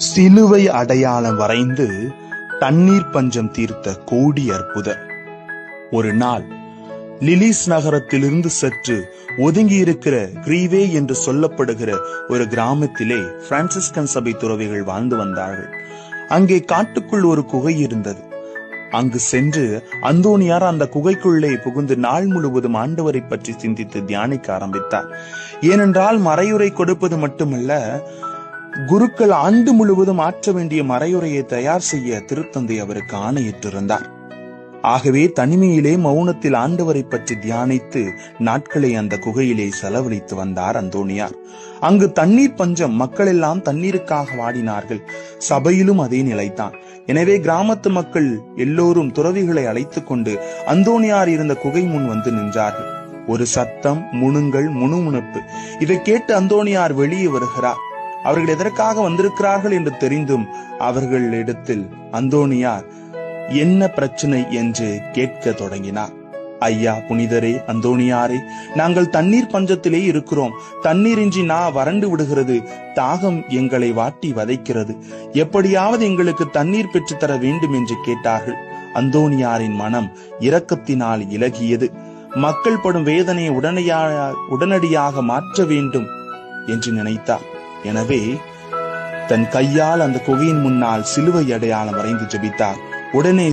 சிலுவை அடையாளம் வரைந்து தண்ணீர் பஞ்சம் தீர்த்த கோடி அற்புதர். ஒரு நாள் லிலிஸ் நகரத்திலிருந்து சற்று ஒதுங்கி இருக்கிற கிரீவே என்று சொல்லப்படுகிற ஒரு கிராமத்திலே பிரான்சிஸ்கன் சபை துறவிகள் வாழ்ந்து வந்தார்கள். அங்கே காட்டுக்குள் ஒரு குகை இருந்தது. அங்கு சென்று அந்தோனியார் அந்த குகைக்குள்ளே புகுந்து நாள் முழுவதும் ஆண்டவரை பற்றி சிந்தித்து தியானிக்க ஆரம்பித்தார். ஏனென்றால் மறையுரை கொடுப்பது மட்டுமல்ல, குருக்கள் ஆண்டு முழுவதும் ஆற்ற வேண்டிய மறையுரையை தயார் செய்ய திருத்தந்தை அவருக்கு ஆணையிட்டிருந்தார். ஆகவே தனிமையிலே மௌனத்தில் ஆண்டவரை பற்றி தியானித்து நாட்களை அந்த குகையிலே செலவழித்து வந்தார் அந்தோனியார். அங்கு தண்ணீர் பஞ்சம், மக்கள் எல்லாம் தண்ணீருக்காக வாடினார்கள். சபையிலும் அதே நிலைத்தான். எனவே கிராமத்து மக்கள் எல்லோரும் துறவிகளை அழைத்துக் கொண்டு அந்தோனியார் இருந்த குகை முன் வந்து நின்றார்கள். ஒரு சத்தம், முணுங்கள், முணுமுணுப்பு. இதை கேட்டு அந்தோனியார் வெளியே வருகிறார். அவர்கள் எதற்காக வந்திருக்கிறார்கள் என்று தெரிந்தும் அவர்களிடத்தில் அந்தோனியார் என்ன பிரச்சனை என்று கேட்க தொடங்கினார். ஐயா, புனிதரே, அந்தோனியாரே, நாங்கள் தண்ணீர் பஞ்சத்திலே இருக்கிறோம். தண்ணீரின்றி வறண்டு விடுகிறது. தாகம் எங்களை வாட்டி வதைக்கிறது. எப்படியாவது எங்களுக்கு தண்ணீர் பெற்றுத்தர வேண்டும் என்று கேட்டார்கள். அந்தோனியாரின் மனம் இரக்கத்தினால் இலகியது. மக்கள் படும் வேதனையை உடனடியாக மாற்ற வேண்டும் என்று நினைத்தார். எனவே தன் கையால் அந்த குகையின் முன்னால் சிலுவை அடையாளம் வரைந்து ஜெபித்தார். உடனே